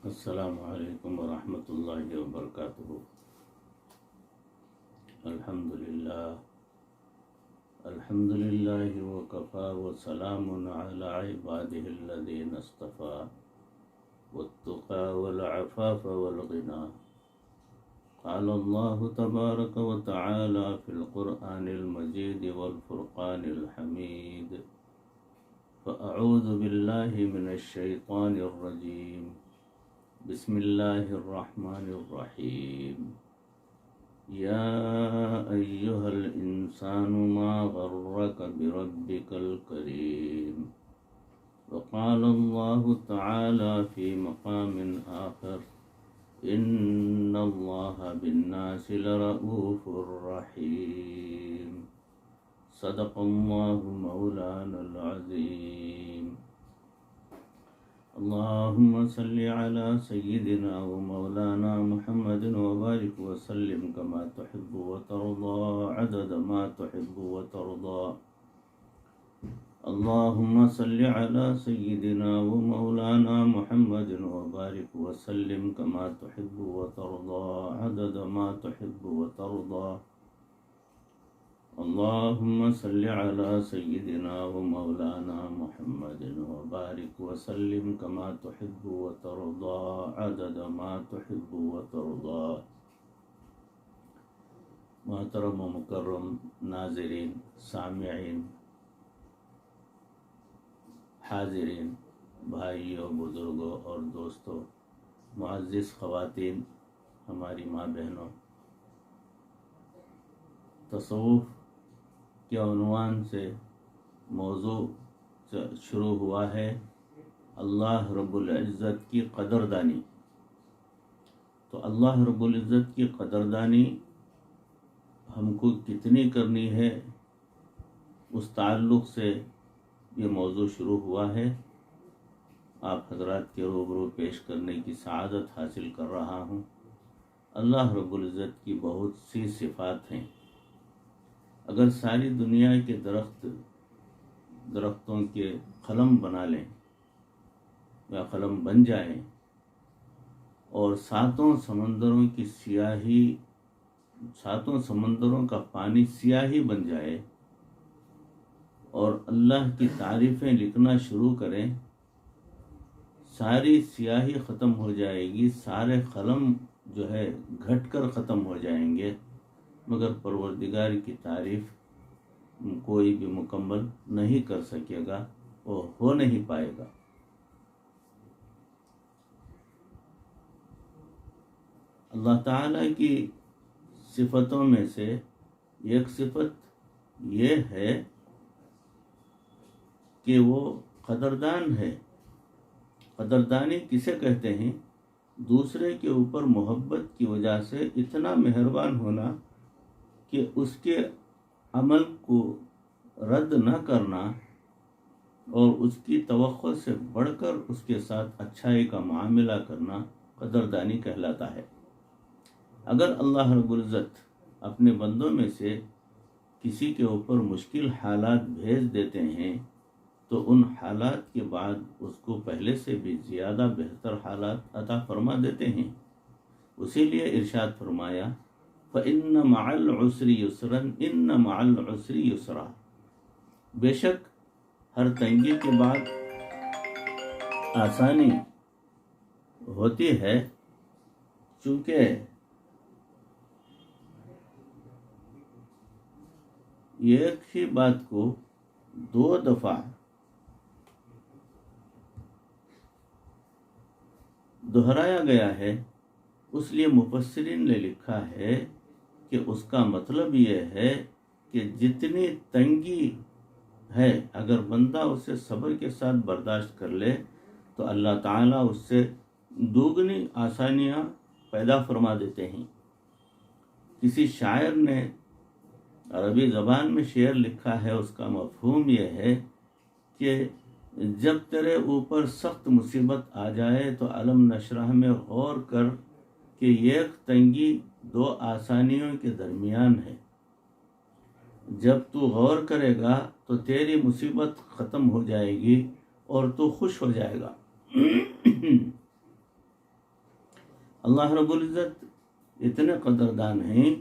السلام علیکم ورحمۃ اللہ وبرکاتہ۔ الحمد للہ وکفیٰ وسلام علی عبادہ الذین اصطفیٰ والتقى والعفاف والغنى۔ قال اللہ تبارک وتعالی فی القرآن المجید والفرقان الحمید۔ فاعوذ باللہ من الشیطان الرجیم، بسم اللہ الرحمن الرحیم۔ یا ایہا الانسان ما غرک بربک الکریم۔ وقال اللہ تعالی فی مقام آخر، ان اللہ بالناس لرؤوف رحیم۔ صدق اللہ مولانا العظیم۔ اللهم صل على سيدنا ومولانا محمد وبارك وسلم كما تحب وترضى عدد ما تحب وترضى۔ اللهم صل على سيدنا ومولانا محمد وبارك وسلم كما تحب وترضى عدد ما تحب وترضى۔ اللهم صل على سيدنا ومولانا محمد وبارك وسلم كما تحب وترضى عدد ما تحب وترضى۔ محترم و مکرم ناظرین، سامعین، حاضرین، بھائیوں، بزرگوں اور دوستوں، معزز خواتین، ہماری ماں بہنوں، تصوف کے عنوان سے موضوع شروع ہوا ہے اللہ رب العزت کی قدردانی۔ تو اللہ رب العزت کی قدردانی ہم کو کتنی کرنی ہے، اس تعلق سے یہ موضوع شروع ہوا ہے۔ آپ حضرات کے روبرو پیش کرنے کی سعادت حاصل کر رہا ہوں۔ اللہ رب العزت کی بہت سی صفات ہیں۔ اگر ساری دنیا کے درختوں کے قلم بنا لیں یا قلم بن جائیں، اور ساتوں سمندروں کا پانی سیاہی بن جائے، اور اللہ کی تعریفیں لکھنا شروع کریں، ساری سیاہی ختم ہو جائے گی، سارے قلم جو ہے گھٹ کر ختم ہو جائیں گے، مگر پروردگار کی تعریف کوئی بھی مکمل نہیں کر سکے گا اور ہو نہیں پائے گا۔ اللہ تعالیٰ کی صفتوں میں سے ایک صفت یہ ہے کہ وہ قدردان ہے۔ قدردانی کسے کہتے ہیں؟ دوسرے کے اوپر محبت کی وجہ سے اتنا مہربان ہونا کہ اس کے عمل کو رد نہ کرنا، اور اس کی توقع سے بڑھ کر اس کے ساتھ اچھائی کا معاملہ کرنا قدردانی کہلاتا ہے۔ اگر اللہ رب العزت اپنے بندوں میں سے کسی کے اوپر مشکل حالات بھیج دیتے ہیں تو ان حالات کے بعد اس کو پہلے سے بھی زیادہ بہتر حالات عطا فرما دیتے ہیں۔ اسی لیے ارشاد فرمایا، فَإِنَّ مَعَ الْعُسْرِ يُسْرًا إِنَّ مَعَ الْعُسْرِ يُسْرًا۔ بے شک ہر تنگی کے بعد آسانی ہوتی ہے، چونکہ ایک ہی بات کو دو دفعہ دہرایا گیا ہے، اس لیے مفسرین نے لکھا ہے کہ اس کا مطلب یہ ہے کہ جتنی تنگی ہے، اگر بندہ اسے صبر کے ساتھ برداشت کر لے تو اللہ تعالیٰ اس سے دوگنی آسانیاں پیدا فرما دیتے ہیں۔ کسی شاعر نے عربی زبان میں شعر لکھا ہے، اس کا مفہوم یہ ہے کہ جب تیرے اوپر سخت مصیبت آ جائے تو علم نشرح میں غور کر کہ ایک تنگی دو آسانیوں کے درمیان ہے۔ جب تو غور کرے گا تو تیری مصیبت ختم ہو جائے گی اور تو خوش ہو جائے گا۔ اللہ رب العزت اتنے قدردان ہیں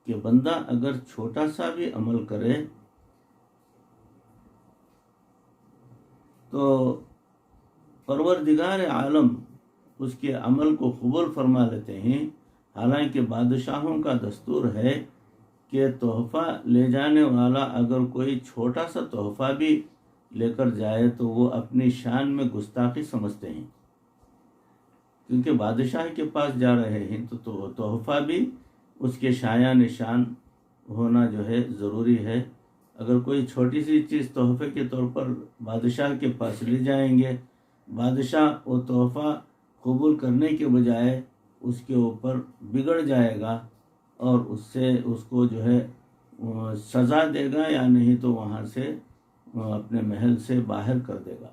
کہ بندہ اگر چھوٹا سا بھی عمل کرے تو پروردگار عالم اس کے عمل کو قبول فرما لیتے ہیں۔ حالانکہ بادشاہوں کا دستور ہے کہ تحفہ لے جانے والا اگر کوئی چھوٹا سا تحفہ بھی لے کر جائے تو وہ اپنی شان میں گستاخی سمجھتے ہیں، کیونکہ بادشاہ کے پاس جا رہے ہیں تو تحفہ بھی اس کے شایان نشان ہونا جو ہے ضروری ہے۔ اگر کوئی چھوٹی سی چیز تحفے کے طور پر بادشاہ کے پاس لے جائیں گے، بادشاہ وہ تحفہ قبول کرنے کے بجائے اس کے اوپر بگڑ جائے گا اور اس سے اس کو جو ہے سزا دے گا، یا نہیں تو وہاں سے اپنے محل سے باہر کر دے گا۔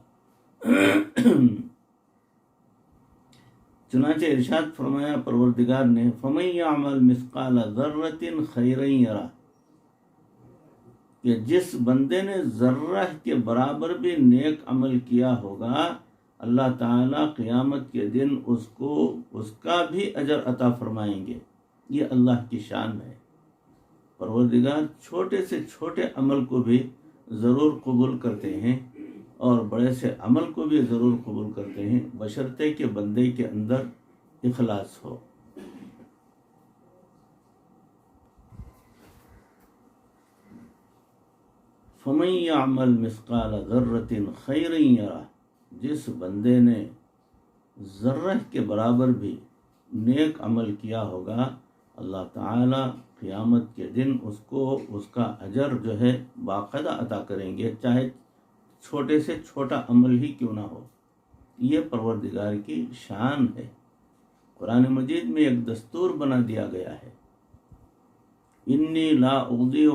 چنانچہ ارشاد فرمایا پروردگار نے، فَمَن يَعْمَلْ مِثْقَالَ ذَرَّةٍ خَيْرًا يَرَهُ، کہ جس بندے نے ذرہ کے برابر بھی نیک عمل کیا ہوگا، اللہ تعالیٰ قیامت کے دن اس کو اس کا بھی اجر عطا فرمائیں گے۔ یہ اللہ کی شان ہے۔ پروردگار چھوٹے سے چھوٹے عمل کو بھی ضرور قبول کرتے ہیں اور بڑے سے عمل کو بھی ضرور قبول کرتے ہیں، بشرطے کہ بندے کے اندر اخلاص ہو۔ فَمَن يَعْمَلْ مِثْقَالَ ذَرَّةٍ خَيْرًا يَرَهُ، جس بندے نے ذرہ کے برابر بھی نیک عمل کیا ہوگا، اللہ تعالیٰ قیامت کے دن اس کو اس کا اجر جو ہے باقاعدہ عطا کریں گے، چاہے چھوٹے سے چھوٹا عمل ہی کیوں نہ ہو۔ یہ پروردگار کی شان ہے۔ قرآن مجید میں ایک دستور بنا دیا گیا ہے، انی لا اضیع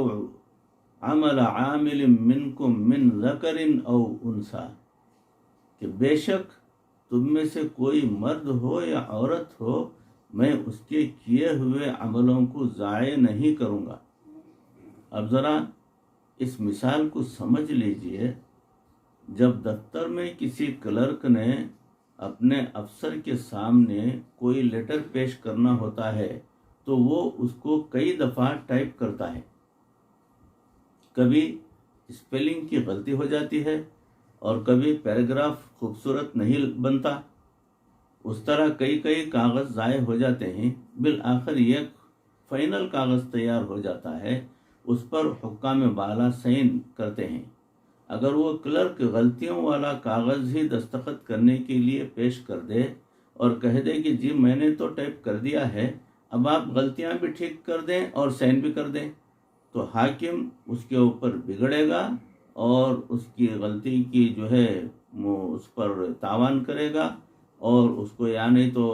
عمل عامل منکم من ذکر او انثی، کہ بے شک تم میں سے کوئی مرد ہو یا عورت ہو، میں اس کے کیے ہوئے عملوں کو ضائع نہیں کروں گا۔ اب ذرا اس مثال کو سمجھ لیجئے، جب دفتر میں کسی کلرک نے اپنے افسر کے سامنے کوئی لیٹر پیش کرنا ہوتا ہے تو وہ اس کو کئی دفعہ ٹائپ کرتا ہے، کبھی اسپیلنگ کی غلطی ہو جاتی ہے اور کبھی پیراگراف خوبصورت نہیں بنتا، اس طرح کئی کاغذ ضائع ہو جاتے ہیں۔ بالآخر ایک فائنل کاغذ تیار ہو جاتا ہے، اس پر حکام بالا سائن کرتے ہیں۔ اگر وہ کلرک غلطیوں والا کاغذ ہی دستخط کرنے کے لیے پیش کر دے اور کہہ دے کہ جی میں نے تو ٹائپ کر دیا ہے، اب آپ غلطیاں بھی ٹھیک کر دیں اور سائن بھی کر دیں، تو حاکم اس کے اوپر بگڑے گا اور اس کی غلطی کی جو ہے اس پر تاوان کرے گا اور اس کو یا نہیں تو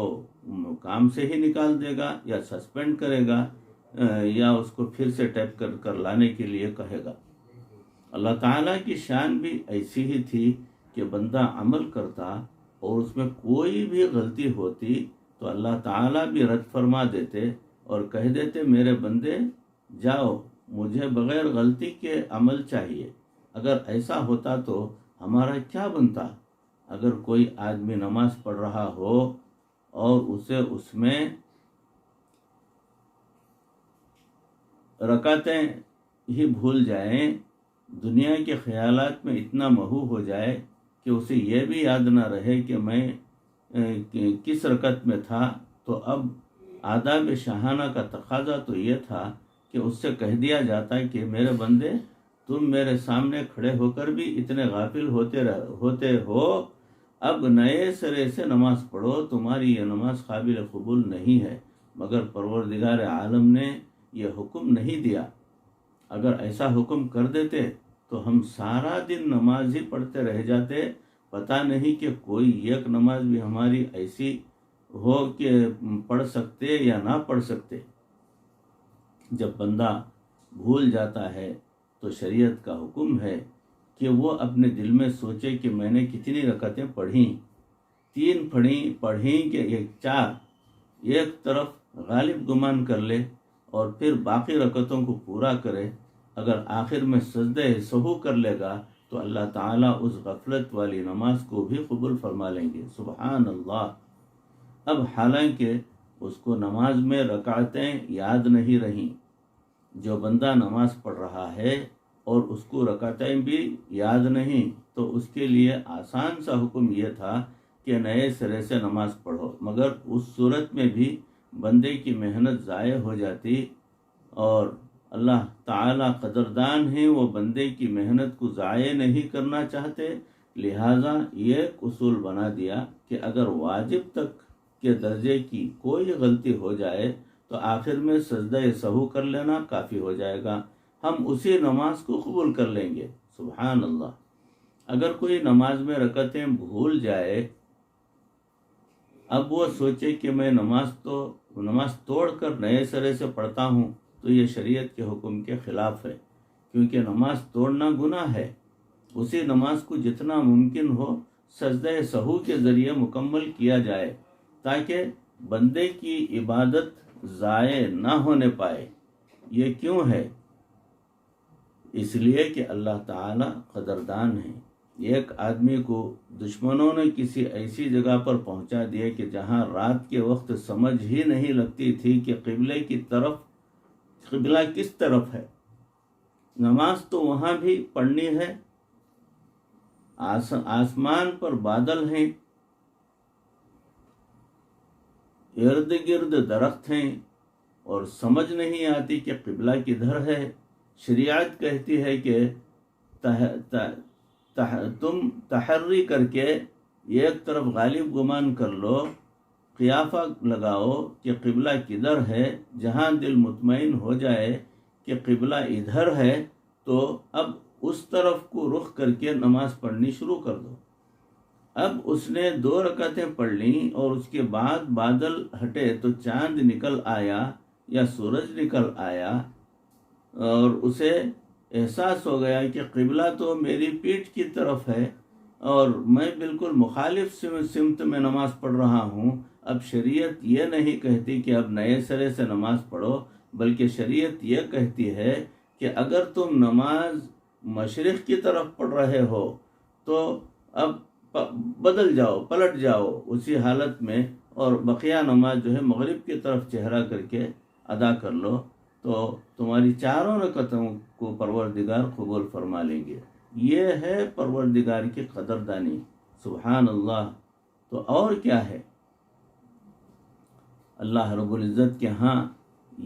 کام سے ہی نکال دے گا یا سسپینڈ کرے گا یا اس کو پھر سے ٹائپ کر لانے کے لیے کہے گا۔ اللہ تعالیٰ کی شان بھی ایسی ہی تھی کہ بندہ عمل کرتا اور اس میں کوئی بھی غلطی ہوتی تو اللہ تعالیٰ بھی رد فرما دیتے اور کہہ دیتے میرے بندے جاؤ، مجھے بغیر غلطی کے عمل چاہیے۔ اگر ایسا ہوتا تو ہمارا کیا بنتا؟ اگر کوئی آدمی نماز پڑھ رہا ہو اور اسے اس میں رکعتیں ہی بھول جائیں، دنیا کے خیالات میں اتنا مہو ہو جائے کہ اسے یہ بھی یاد نہ رہے کہ میں کس رکعت میں تھا، تو اب آداب شاہانہ کا تقاضا تو یہ تھا کہ اس سے کہہ دیا جاتا کہ میرے بندے تم میرے سامنے کھڑے ہو کر بھی اتنے غافل ہوتے ہو، اب نئے سرے سے نماز پڑھو، تمہاری یہ نماز قابل قبول نہیں ہے۔ مگر پروردگار عالم نے یہ حکم نہیں دیا۔ اگر ایسا حکم کر دیتے تو ہم سارا دن نماز ہی پڑھتے رہ جاتے، پتہ نہیں کہ کوئی ایک نماز بھی ہماری ایسی ہو کہ پڑھ سکتے یا نہ پڑھ سکتے۔ جب بندہ بھول جاتا ہے تو شریعت کا حکم ہے کہ وہ اپنے دل میں سوچے کہ میں نے کتنی رکعتیں پڑھیں، 3 پڑھیں کہ 4، ایک طرف غالب گمان کر لے اور پھر باقی رکعتوں کو پورا کرے۔ اگر آخر میں سجدہ سہو کر لے گا تو اللہ تعالیٰ اس غفلت والی نماز کو بھی قبول فرما لیں گے۔ سبحان اللہ۔ اب حالانکہ اس کو نماز میں رکعتیں یاد نہیں رہیں، جو بندہ نماز پڑھ رہا ہے اور اس کو رکعتیں بھی یاد نہیں، تو اس کے لیے آسان سا حکم یہ تھا کہ نئے سرے سے نماز پڑھو، مگر اس صورت میں بھی بندے کی محنت ضائع ہو جاتی، اور اللہ تعالیٰ قدردان ہیں، وہ بندے کی محنت کو ضائع نہیں کرنا چاہتے، لہٰذا یہ ایک اصول بنا دیا کہ اگر واجب تک کے درجے کی کوئی غلطی ہو جائے تو آخر میں سجدہ سہو کر لینا کافی ہو جائے گا، ہم اسی نماز کو قبول کر لیں گے۔ سبحان اللہ۔ اگر کوئی نماز میں رکعتیں بھول جائے، اب وہ سوچے کہ میں نماز توڑ کر نئے سرے سے پڑھتا ہوں، تو یہ شریعت کے حکم کے خلاف ہے، کیونکہ نماز توڑنا گناہ ہے۔ اسی نماز کو جتنا ممکن ہو سجدہ سہو کے ذریعے مکمل کیا جائے، تاکہ بندے کی عبادت ضائع نہ ہونے پائے۔ یہ کیوں ہے؟ اس لیے کہ اللہ تعالیٰ قدردان ہے۔ ایک آدمی کو دشمنوں نے کسی ایسی جگہ پر پہنچا دیا کہ جہاں رات کے وقت سمجھ ہی نہیں لگتی تھی کہ قبلہ کس طرف ہے۔ نماز تو وہاں بھی پڑھنی ہے، آسمان پر بادل ہیں، ارد گرد درخت ہیں، اور سمجھ نہیں آتی کہ قبلہ کدھر ہے۔ شریعت کہتی ہے کہ تم تحری کر کے ایک طرف غالب گمان کر لو، قیافہ لگاؤ کہ قبلہ کدھر ہے۔ جہاں دل مطمئن ہو جائے کہ قبلہ ادھر ہے، تو اب اس طرف کو رخ کر کے نماز پڑھنی شروع کر دو۔ اب اس نے 2 رکعتیں پڑھ لیں اور اس کے بعد بادل ہٹے تو چاند نکل آیا یا سورج نکل آیا، اور اسے احساس ہو گیا کہ قبلہ تو میری پیٹھ کی طرف ہے اور میں بالکل مخالف سمت میں نماز پڑھ رہا ہوں۔ اب شریعت یہ نہیں کہتی کہ اب نئے سرے سے نماز پڑھو، بلکہ شریعت یہ کہتی ہے کہ اگر تم نماز مشرق کی طرف پڑھ رہے ہو تو اب بدل جاؤ، پلٹ جاؤ اسی حالت میں، اور بقیہ نماز جو ہے مغرب کی طرف چہرہ کر کے ادا کر لو، تو تمہاری 4 رکعتوں کو پروردگار قبول فرما لیں گے۔ یہ ہے پروردگار کی قدردانی۔ سبحان اللہ۔ تو اور کیا ہے؟ اللہ رب العزت کے ہاں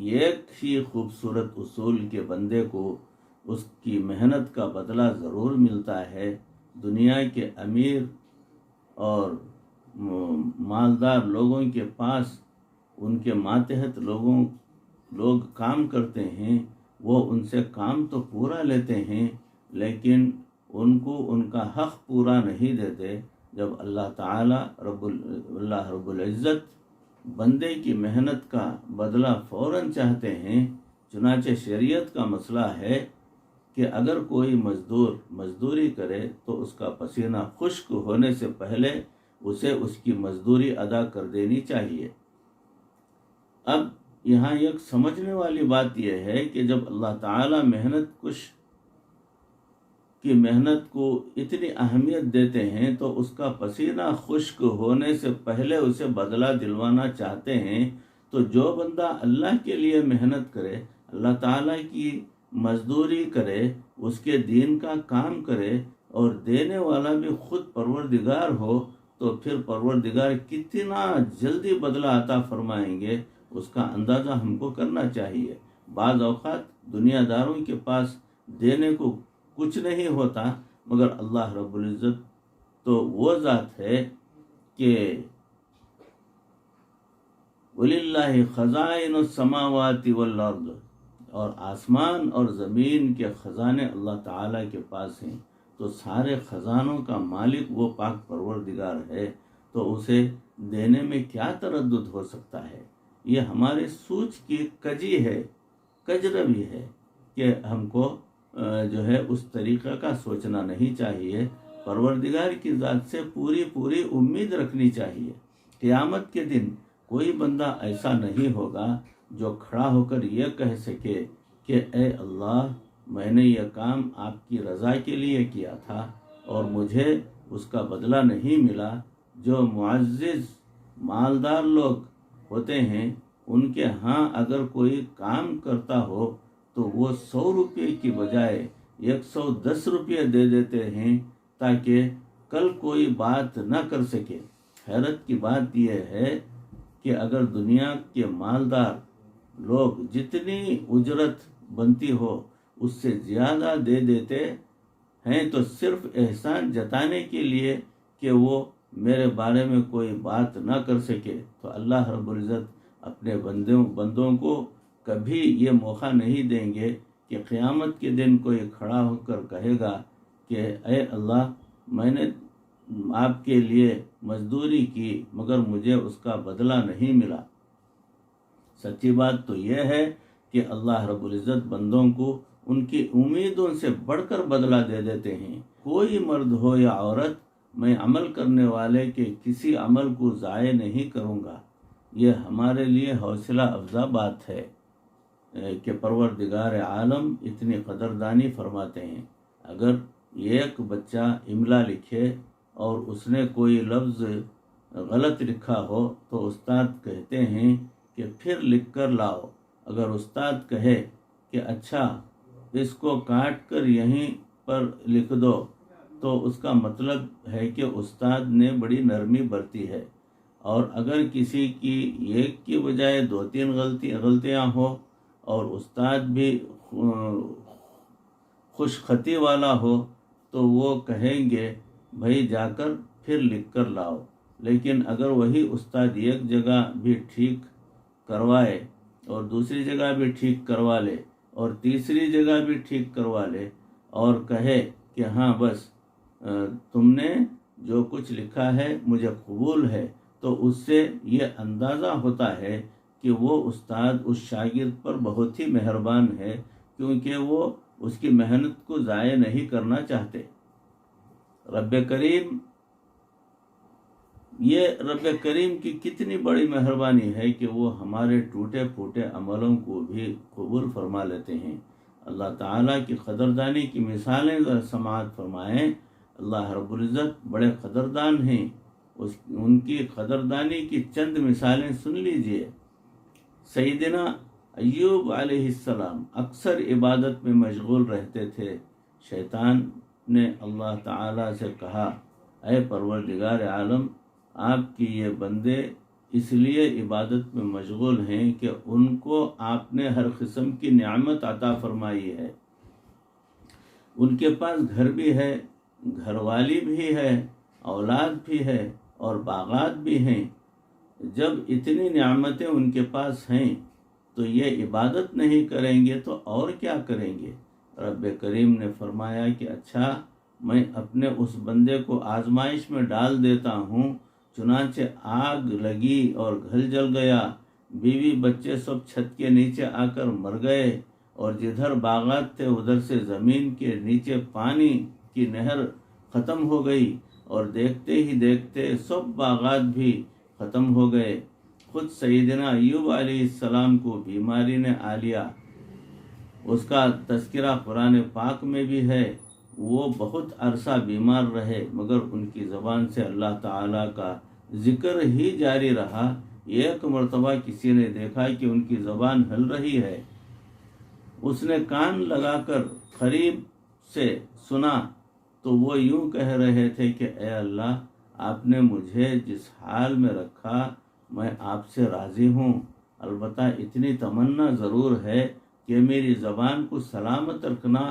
ایک ہی خوبصورت اصول کے بندے کو اس کی محنت کا بدلہ ضرور ملتا ہے۔ دنیا کے امیر اور مالدار لوگوں کے پاس ان کے ماتحت لوگ کام کرتے ہیں، وہ ان سے کام تو پورا لیتے ہیں، لیکن ان کو ان کا حق پورا نہیں دیتے۔ جب اللہ تعالیٰ اللہ رب العزت بندے کی محنت کا بدلہ فوراً چاہتے ہیں، چنانچہ شریعت کا مسئلہ ہے کہ اگر کوئی مزدور مزدوری کرے تو اس کا پسینہ خشک ہونے سے پہلے اسے اس کی مزدوری ادا کر دینی چاہیے۔ اب یہاں ایک سمجھنے والی بات یہ ہے کہ جب اللہ تعالیٰ محنت کش کی محنت کو اتنی اہمیت دیتے ہیں تو اس کا پسینہ خشک ہونے سے پہلے اسے بدلہ دلوانا چاہتے ہیں، تو جو بندہ اللہ کے لیے محنت کرے، اللہ تعالیٰ کی مزدوری کرے، اس کے دین کا کام کرے، اور دینے والا بھی خود پروردگار ہو، تو پھر پروردگار کتنا جلدی بدلہ عطا فرمائیں گے اس کا اندازہ ہم کو کرنا چاہیے۔ بعض اوقات دنیا داروں کے پاس دینے کو کچھ نہیں ہوتا، مگر اللہ رب العزت تو وہ ذات ہے کہ وَلِلَّهِ خَزَائِنُ السَّمَاوَاتِ وَالْأَرْضِ، اور آسمان اور زمین کے خزانے اللہ تعالیٰ کے پاس ہیں، تو سارے خزانوں کا مالک وہ پاک پروردگار ہے، تو اسے دینے میں کیا تردد ہو سکتا ہے؟ یہ ہمارے سوچ کی کجروی ہے کہ ہم کو جو ہے اس طریقہ کا سوچنا نہیں چاہیے۔ پروردگار کی ذات سے پوری امید رکھنی چاہیے۔ قیامت کے دن کوئی بندہ ایسا نہیں ہوگا جو کھڑا ہو کر یہ کہہ سکے کہ اے اللہ، میں نے یہ کام آپ کی رضا کے لیے کیا تھا اور مجھے اس کا بدلہ نہیں ملا۔ جو معزز مالدار لوگ ہوتے ہیں ان کے ہاں اگر کوئی کام کرتا ہو تو وہ 100 روپے کی بجائے 110 روپے دے دیتے ہیں تاکہ کل کوئی بات نہ کر سکے۔ حیرت کی بات یہ ہے کہ اگر دنیا کے مالدار لوگ جتنی اجرت بنتی ہو اس سے زیادہ دے دیتے ہیں تو صرف احسان جتانے کے لیے کہ وہ میرے بارے میں کوئی بات نہ کر سکے، تو اللہ رب العزت اپنے بندوں کو کبھی یہ موقع نہیں دیں گے کہ قیامت کے دن کوئی کھڑا ہو کر کہے گا کہ اے اللہ میں نے آپ کے لیے مزدوری کی مگر مجھے اس کا بدلہ نہیں ملا۔ سچی بات تو یہ ہے کہ اللہ رب العزت بندوں کو ان کی امیدوں سے بڑھ کر بدلہ دے دیتے ہیں۔ کوئی مرد ہو یا عورت، میں عمل کرنے والے کے کسی عمل کو ضائع نہیں کروں گا۔ یہ ہمارے لیے حوصلہ افزا بات ہے کہ پروردگار عالم اتنی قدردانی فرماتے ہیں۔ اگر ایک بچہ املا لکھے اور اس نے کوئی لفظ غلط لکھا ہو تو استاد کہتے ہیں کہ پھر لکھ کر لاؤ۔ اگر استاد کہے کہ اچھا اس کو کاٹ کر یہیں پر لکھ دو تو اس کا مطلب ہے کہ استاد نے بڑی نرمی برتی ہے۔ اور اگر کسی کی ایک کی بجائے 2-3 غلطیاں ہو اور استاد بھی خوش خطی والا ہو تو وہ کہیں گے بھائی جا کر پھر لکھ کر لاؤ۔ لیکن اگر وہی استاد ایک جگہ بھی ٹھیک کروائے اور دوسری جگہ بھی ٹھیک کروا لے اور تیسری جگہ بھی ٹھیک کروا لے اور کہے کہ ہاں بس تم نے جو کچھ لکھا ہے مجھے قبول ہے، تو اس سے یہ اندازہ ہوتا ہے کہ وہ استاد اس شاگرد پر بہت ہی مہربان ہے، کیونکہ وہ اس کی محنت کو ضائع نہیں کرنا چاہتے۔ رب کریم کی کتنی بڑی مہربانی ہے کہ وہ ہمارے ٹوٹے پھوٹے عملوں کو بھی قبول فرما لیتے ہیں۔ اللہ تعالیٰ کی قدردانی کی مثالیں سماعت فرمائیں۔ اللہ رب العزت بڑے قدردان ہیں، ان کی قدردانی کی چند مثالیں سن لیجئے۔ سیدنا ایوب علیہ السلام اکثر عبادت میں مشغول رہتے تھے۔ شیطان نے اللہ تعالیٰ سے کہا اے پروردگار عالم، آپ کی یہ بندے اس لیے عبادت میں مشغول ہیں کہ ان کو آپ نے ہر قسم کی نعمت عطا فرمائی ہے، ان کے پاس گھر بھی ہے، گھر والی بھی ہے، اولاد بھی ہے اور باغات بھی ہیں۔ جب اتنی نعمتیں ان کے پاس ہیں تو یہ عبادت نہیں کریں گے تو اور کیا کریں گے؟ رب کریم نے فرمایا کہ اچھا میں اپنے اس بندے کو آزمائش میں ڈال دیتا ہوں، چنانچہ آگ لگی اور گھر جل گیا، بیوی بچے سب چھت کے نیچے آ کر مر گئے، اور جدھر باغات تھے ادھر سے زمین کے نیچے پانی کی نہر ختم ہو گئی، اور دیکھتے ہی دیکھتے سب باغات بھی ختم ہو گئے۔ خود سیدنا ایوب علیہ السلام کو بیماری نے آ لیا، اس کا تذکرہ قرآن پاک میں بھی ہے۔ وہ بہت عرصہ بیمار رہے مگر ان کی زبان سے اللہ تعالیٰ کا ذکر ہی جاری رہا۔ ایک مرتبہ کسی نے دیکھا کہ ان کی زبان ہل رہی ہے، اس نے کان لگا کر قریب سے سنا تو وہ یوں کہہ رہے تھے کہ اے اللہ، آپ نے مجھے جس حال میں رکھا میں آپ سے راضی ہوں، البتہ اتنی تمنا ضرور ہے کہ میری زبان کو سلامت رکھنا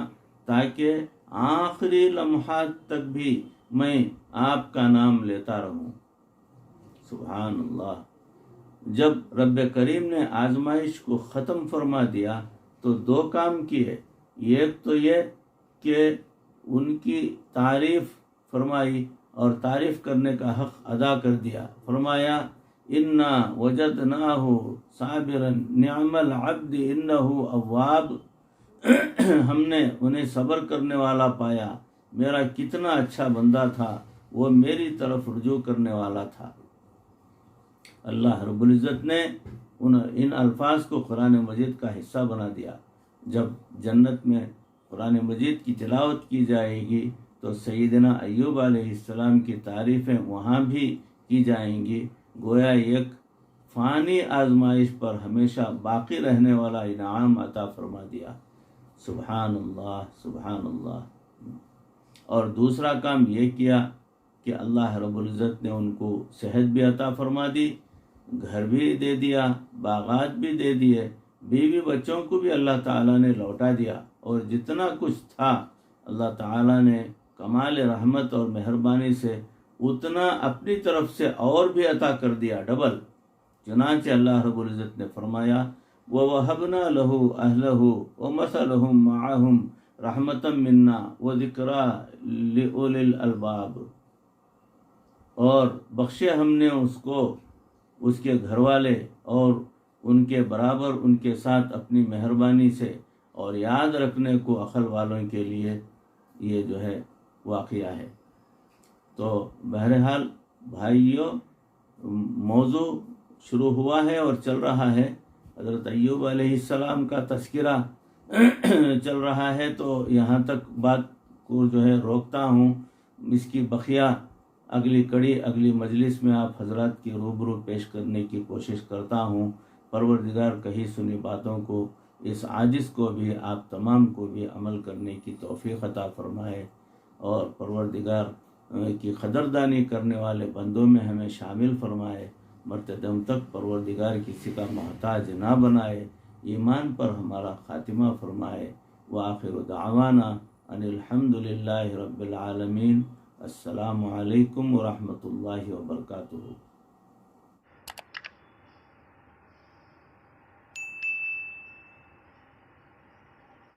تاکہ آخری لمحات تک بھی میں آپ کا نام لیتا رہوں۔ سبحان اللہ۔ جب رب کریم نے آزمائش کو ختم فرما دیا تو 2 کام کیے۔ ایک تو یہ کہ ان کی تعریف فرمائی اور تعریف کرنے کا حق ادا کر دیا۔ فرمایا انا وجدناہ صابرا نعم العبد انہ اواب، ہم نے انہیں صبر کرنے والا پایا، میرا کتنا اچھا بندہ تھا، وہ میری طرف رجوع کرنے والا تھا۔ اللہ رب العزت نے ان الفاظ کو قرآن مجید کا حصہ بنا دیا۔ جب جنت میں قرآن مجید کی تلاوت کی جائے گی تو سیدنا ایوب علیہ السلام کی تعریفیں وہاں بھی کی جائیں گی، گویا ایک فانی آزمائش پر ہمیشہ باقی رہنے والا انعام عطا فرما دیا۔ سبحان اللہ سبحان اللہ۔ اور دوسرا کام یہ کیا کہ اللہ رب العزت نے ان کو صحت بھی عطا فرما دی، گھر بھی دے دیا، باغات بھی دے دیے، بیوی بچوں کو بھی اللہ تعالیٰ نے لوٹا دیا، اور جتنا کچھ تھا اللہ تعالیٰ نے کمال رحمت اور مہربانی سے اتنا اپنی طرف سے اور بھی عطا کر دیا، ڈبل۔ چنانچہ اللہ رب العزت نے فرمایا وَوَهَبْنَا لَهُ أَهْلَهُ وَمَثَلَهُمْ مَعَهُمْ رَحْمَةً مِنَّا وَذِكْرَى لِأُولِي الْأَلْبَابِ، اور بخشے ہم نے اس کو اس کے گھر والے اور ان کے برابر ان کے ساتھ اپنی مہربانی سے، اور یاد رکھنے کو عقل والوں کے لیے یہ جو ہے واقعہ ہے۔ تو بہرحال بھائیوں، موضوع شروع ہوا ہے اور چل رہا ہے، حضرت ایوب علیہ السلام کا تذکرہ چل رہا ہے، تو یہاں تک بات کو جو ہے روکتا ہوں۔ اس کی بقیہ اگلی کڑی اگلی مجلس میں آپ حضرات کی روبرو پیش کرنے کی کوشش کرتا ہوں۔ پروردگار کہی سنی باتوں کو، اس عاجز کو بھی، آپ تمام کو بھی عمل کرنے کی توفیق عطا فرمائے، اور پروردگار کی قدردانی کرنے والے بندوں میں ہمیں شامل فرمائے، مرتے دم تک پروردگار کسی کا محتاج نہ بنائے، ایمان پر ہمارا خاتمہ فرمائے۔ وآخر دعوانا ان الحمد للہ رب العالمین۔ السلام علیکم ورحمۃ اللہ وبرکاتہ۔